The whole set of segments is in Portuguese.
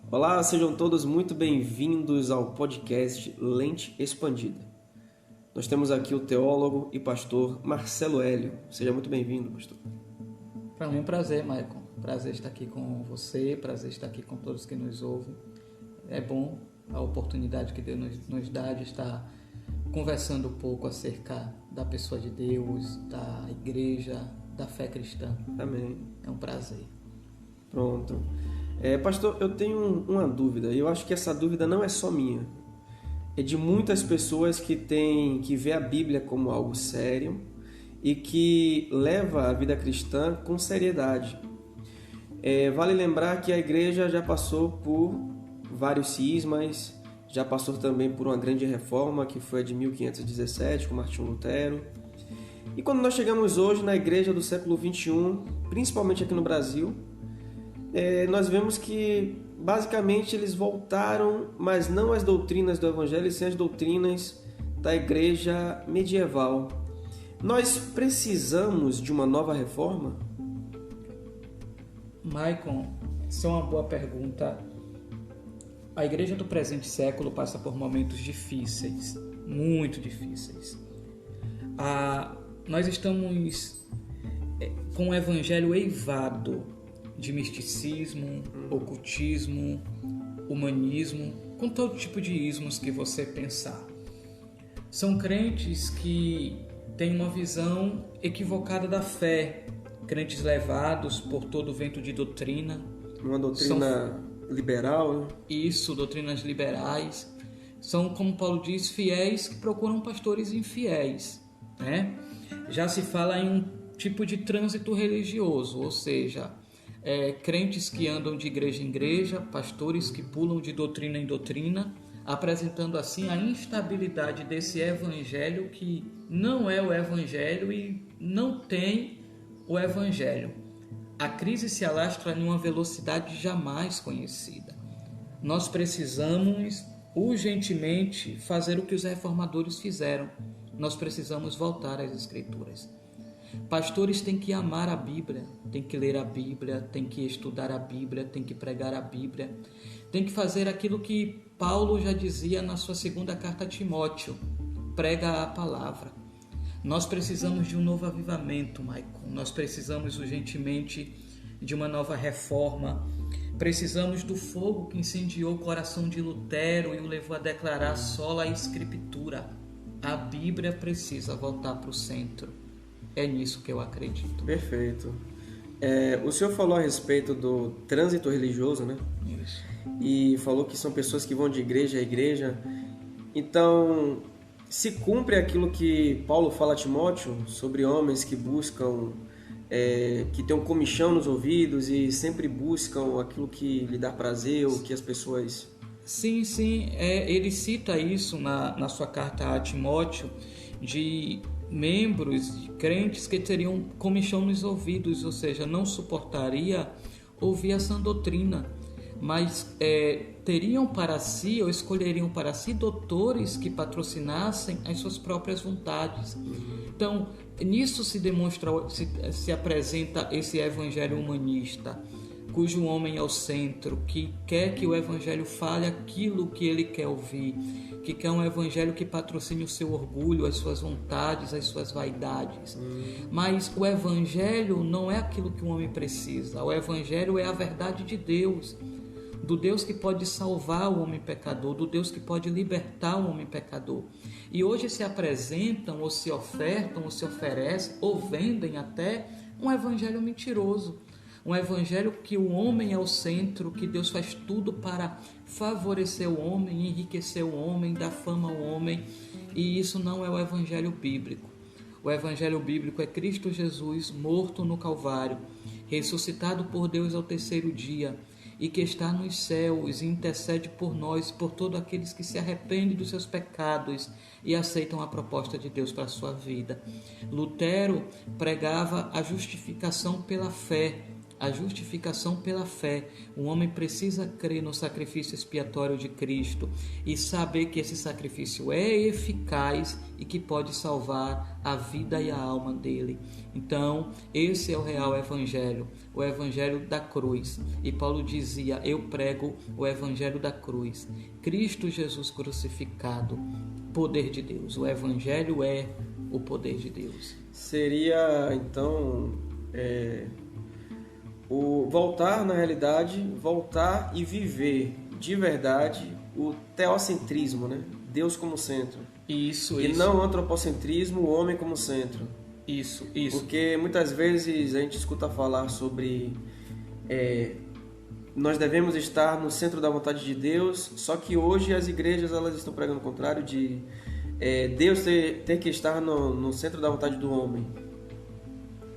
Olá, sejam todos muito bem-vindos ao podcast Lente Expandida. Nós temos aqui o teólogo e pastor Marcelo Hélio. Seja muito bem-vindo, pastor. Para mim é um prazer, Maicon. Prazer estar aqui com você, prazer estar aqui com todos que nos ouvem. É bom a oportunidade que Deus nos dá de estar conversando um pouco acerca da pessoa de Deus, da igreja, da fé cristã. Amém. É um prazer. Pronto. Pastor, eu tenho uma dúvida, e eu acho que essa dúvida não é só minha. É de muitas pessoas que vê a Bíblia como algo sério e que leva a vida cristã com seriedade. Vale lembrar que a igreja já passou por vários cismas, já passou também por uma grande reforma, que foi a de 1517, com Martinho Lutero. E quando nós chegamos hoje na igreja do século XXI, principalmente aqui no Brasil, nós vemos que basicamente eles voltaram, mas não às doutrinas do Evangelho, e sim às doutrinas da igreja medieval. Nós precisamos de uma nova reforma? Maicon, essa é uma boa pergunta. A igreja do presente século passa por momentos difíceis, muito difíceis. Nós estamos com o evangelho eivado de misticismo, ocultismo, humanismo, com todo tipo de ismos que você pensar. São crentes que têm uma visão equivocada da fé, crentes levados por todo o vento de doutrina. Uma doutrina liberal, né? Isso, doutrinas liberais. São, como Paulo diz, fiéis que procuram pastores infiéis, né? Já se fala em um tipo de trânsito religioso, ou seja, crentes que andam de igreja em igreja, pastores que pulam de doutrina em doutrina, apresentando assim a instabilidade desse evangelho que não é o evangelho e não tem o evangelho. A crise se alastra em uma velocidade jamais conhecida. Nós precisamos urgentemente fazer o que os reformadores fizeram. Nós precisamos voltar às Escrituras. Pastores têm que amar a Bíblia, têm que ler a Bíblia, têm que estudar a Bíblia, têm que pregar a Bíblia, têm que fazer aquilo que Paulo já dizia na sua segunda carta a Timóteo: prega a palavra. Nós precisamos de um novo avivamento, Maicon. Nós precisamos urgentemente de uma nova reforma. Precisamos do fogo que incendiou o coração de Lutero e o levou a declarar sola Escritura. A Bíblia precisa voltar para o centro. É nisso que eu acredito. Perfeito. O senhor falou a respeito do trânsito religioso, né? Isso. E falou que são pessoas que vão de igreja a igreja. Então, se cumpre aquilo que Paulo fala a Timóteo sobre homens que buscam, que têm um comichão nos ouvidos e sempre buscam aquilo que lhe dá prazer ou que as pessoas... Sim, ele cita isso na sua carta a Timóteo, de membros, de crentes que teriam comichão nos ouvidos, ou seja, não suportaria ouvir a sã doutrina, mas teriam para si, ou escolheriam para si, doutores que patrocinassem as suas próprias vontades. Então, nisso se demonstra, se apresenta esse evangelho humanista, cujo homem é o centro, que quer que o evangelho fale aquilo que ele quer ouvir, que quer um evangelho que patrocine o seu orgulho, as suas vontades, as suas vaidades. Mas o evangelho não é aquilo que o homem precisa. O evangelho é a verdade de Deus, do Deus que pode salvar o homem pecador, do Deus que pode libertar o homem pecador. E hoje se apresentam, ou se ofertam, ou se oferecem, ou vendem até um evangelho mentiroso. Um evangelho que o homem é o centro, que Deus faz tudo para favorecer o homem, enriquecer o homem, dar fama ao homem. E isso não é o evangelho bíblico. O evangelho bíblico é Cristo Jesus morto no Calvário, ressuscitado por Deus ao terceiro dia, e que está nos céus e intercede por nós, por todos aqueles que se arrependem dos seus pecados e aceitam a proposta de Deus para a sua vida. Lutero pregava a justificação pela fé, a justificação pela fé. O homem precisa crer no sacrifício expiatório de Cristo e saber que esse sacrifício é eficaz e que pode salvar a vida e a alma dele. Então, esse é o real evangelho, o evangelho da cruz. E Paulo dizia: eu prego o evangelho da cruz. Cristo Jesus crucificado, poder de Deus. O evangelho é o poder de Deus. Seria, então, o voltar na realidade, voltar e viver de verdade o teocentrismo, né? Deus como centro. Isso. E não o antropocentrismo, o homem como centro. Isso. Porque muitas vezes a gente escuta falar sobre nós devemos estar no centro da vontade de Deus, só que hoje as igrejas elas estão pregando o contrário de Deus ter que estar no centro da vontade do homem.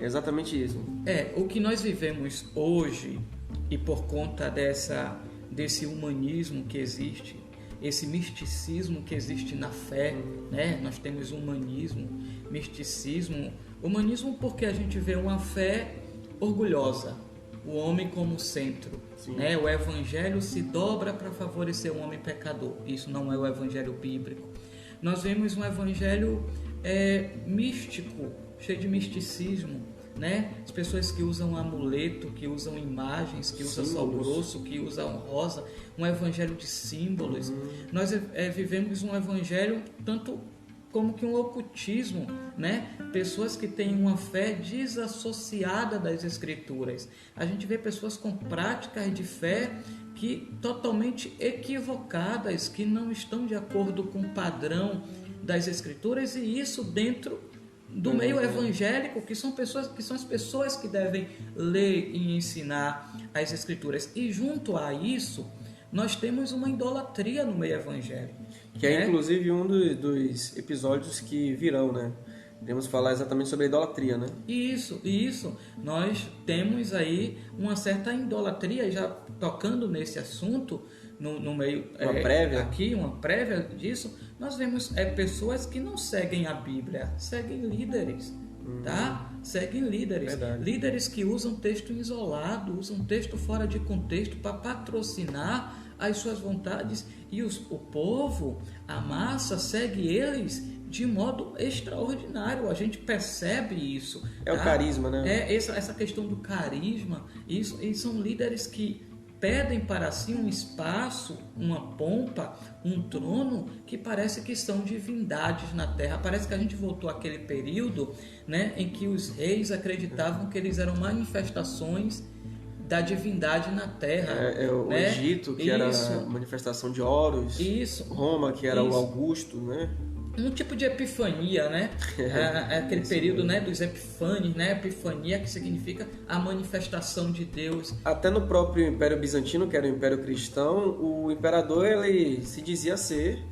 É exatamente isso. O que nós vivemos hoje, e por conta desse humanismo que existe, esse misticismo que existe na fé, né? Nós temos humanismo, misticismo. Humanismo porque a gente vê uma fé orgulhosa, o homem como centro, né? O evangelho se dobra para favorecer o homem pecador. Isso não é o evangelho bíblico. Nós vemos um evangelho místico, cheio de misticismo, né? As pessoas que usam amuleto, que usam imagens, que usam sal grosso, que usam rosa, um evangelho de símbolos. Nós vivemos um evangelho tanto como que um ocultismo, né? Pessoas que têm uma fé desassociada das escrituras. A gente vê pessoas com práticas de fé que totalmente equivocadas, que não estão de acordo com o padrão das escrituras, e isso dentro do meio evangélico, que são as pessoas que devem ler e ensinar as escrituras. E junto a isso, nós temos uma idolatria no meio evangélico. Que é inclusive um dos episódios que virão, né? Iremos falar exatamente sobre a idolatria, né? Isso. Nós temos aí uma certa idolatria, já tocando nesse assunto, no meio... uma prévia disso, nós vemos pessoas que não seguem a Bíblia, seguem líderes, tá? Seguem líderes. Verdade. Líderes que usam texto isolado, usam texto fora de contexto para patrocinar as suas vontades, e o povo, a massa, segue eles de modo extraordinário. A gente percebe isso. É o carisma, né? Essa questão do carisma. E são líderes que pedem para si um espaço, uma pompa, um trono, que parece que são divindades na terra. Parece que a gente voltou àquele período, né, em que os reis acreditavam que eles eram manifestações da divindade na terra. O Egito, que era a manifestação de Horus. Roma, que era o Augusto, né? Um tipo de epifania, né? Aquele período, né, dos epifanes, né? Epifania, que significa a manifestação de Deus. Até no próprio Império Bizantino, que era o Império Cristão, o imperador ele se dizia ser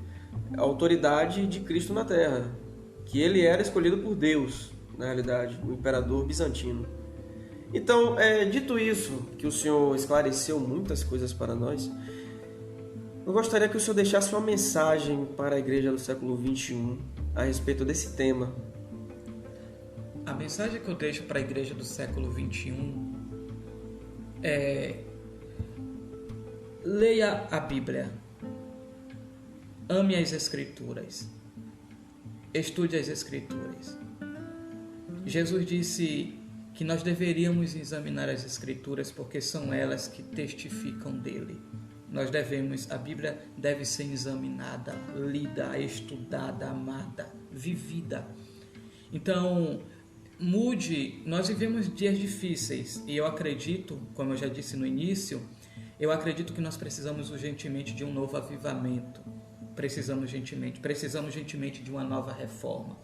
a autoridade de Cristo na Terra, que ele era escolhido por Deus, na realidade, o imperador bizantino. Então, dito isso, que o Senhor esclareceu muitas coisas para nós, eu gostaria que o Senhor deixasse uma mensagem para a igreja do século XXI a respeito desse tema. A mensagem que eu deixo para a igreja do século XXI é: leia a Bíblia, ame as Escrituras, estude as Escrituras. Jesus disse que nós deveríamos examinar as Escrituras porque são elas que testificam dele. A Bíblia deve ser examinada, lida, estudada, amada, vivida. Então, nós vivemos dias difíceis e eu acredito, como eu já disse no início, eu acredito que nós precisamos urgentemente de um novo avivamento. Precisamos urgentemente de uma nova reforma.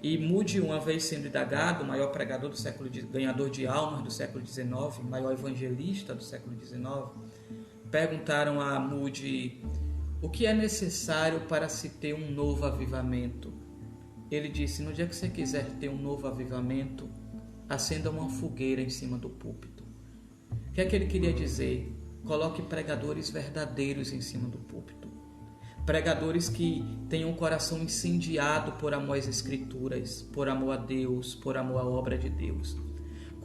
E Moody, uma vez sendo indagado, o maior pregador do século XIX, ganhador de almas do século XIX, maior evangelista do século XIX, perguntaram a Moody o que é necessário para se ter um novo avivamento. Ele disse: no dia que você quiser ter um novo avivamento, acenda uma fogueira em cima do púlpito. O que é que ele queria dizer? Coloque pregadores verdadeiros em cima do púlpito. Pregadores que tenham o coração incendiado por amor às Escrituras, por amor a Deus, por amor à obra de Deus.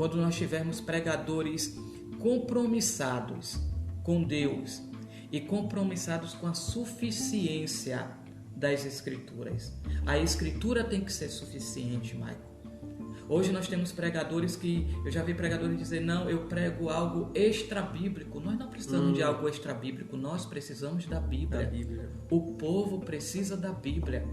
quando nós tivermos pregadores compromissados com Deus e compromissados com a suficiência das Escrituras. A Escritura tem que ser suficiente, Michael. Hoje nós temos pregadores que, eu já vi pregadores dizer, não, eu prego algo extra-bíblico. Nós não precisamos de algo extra-bíblico, nós precisamos da Bíblia. O povo precisa da Bíblia.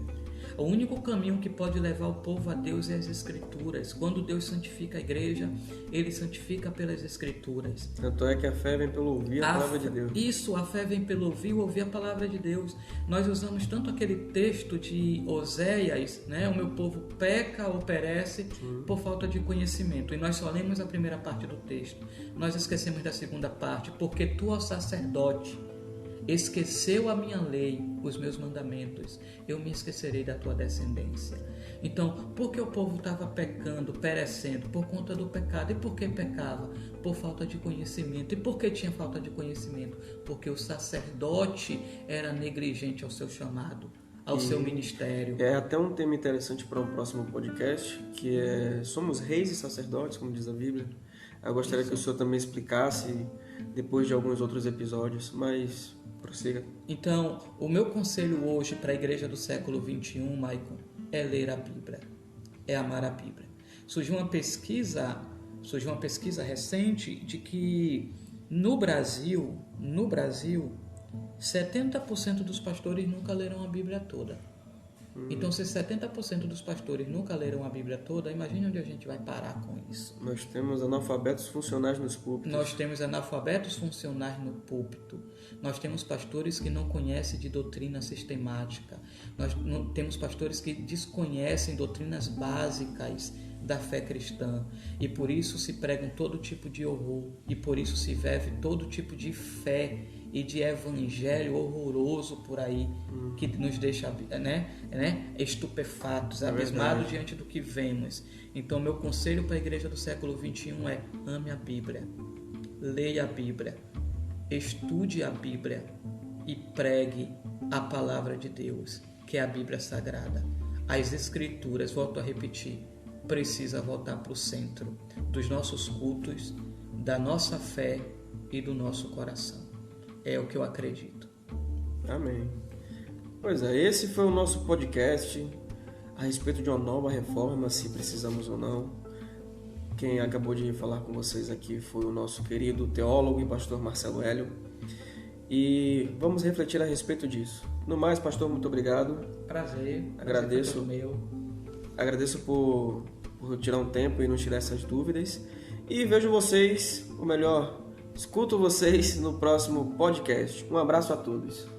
O único caminho que pode levar o povo a Deus é as Escrituras. Quando Deus santifica a igreja, Ele santifica pelas Escrituras. Tanto é que a fé vem pelo ouvir a palavra de Deus. Isso, a fé vem pelo ouvir a palavra de Deus. Nós usamos tanto aquele texto de Oséias, né? O meu povo peca ou perece por falta de conhecimento. E nós só lemos a primeira parte do texto. Nós esquecemos da segunda parte. Porque tu, ó sacerdote, esqueceu a minha lei, os meus mandamentos, eu me esquecerei da tua descendência. Então, por que o povo estava pecando, perecendo? Por conta do pecado. E por que pecava? Por falta de conhecimento. E por que tinha falta de conhecimento? Porque o sacerdote era negligente ao seu chamado, ao seu ministério. É até um tema interessante para um próximo podcast, que é somos reis e sacerdotes, como diz a Bíblia. Eu gostaria que o senhor também explicasse depois de alguns outros episódios, mas prossiga. Então, o meu conselho hoje para a igreja do século XXI, Michael, é ler a Bíblia, é amar a Bíblia. Surgiu uma pesquisa recente de que no Brasil, 70% dos pastores nunca leram a Bíblia toda. Então, se 70% dos pastores nunca leram a Bíblia toda, imagine onde a gente vai parar com isso. Nós temos analfabetos funcionais nos púlpitos. Nós temos analfabetos funcionais no púlpito. Nós temos pastores que não conhecem de doutrina sistemática. Nós temos pastores que desconhecem doutrinas básicas da fé cristã. E por isso se pregam todo tipo de horror. E por isso se vive todo tipo de fé e de evangelho horroroso por aí, que nos deixa estupefatos, abismados diante do que vemos. Então, meu conselho para a igreja do século XXI é: ame a Bíblia, leia a Bíblia, estude a Bíblia e pregue a palavra de Deus, que é a Bíblia Sagrada. As Escrituras, volto a repetir, precisa voltar para o centro dos nossos cultos, da nossa fé e do nosso coração. É o que eu acredito. Amém. Pois é, esse foi o nosso podcast a respeito de uma nova reforma, se precisamos ou não. Quem acabou de falar com vocês aqui foi o nosso querido teólogo e pastor Marcelo Hélio. E vamos refletir a respeito disso. No mais, pastor, muito obrigado. Prazer. Agradeço. Agradeço por tirar um tempo e nos tirar essas dúvidas. E vejo vocês, ou melhor, escuto vocês no próximo podcast. Um abraço a todos.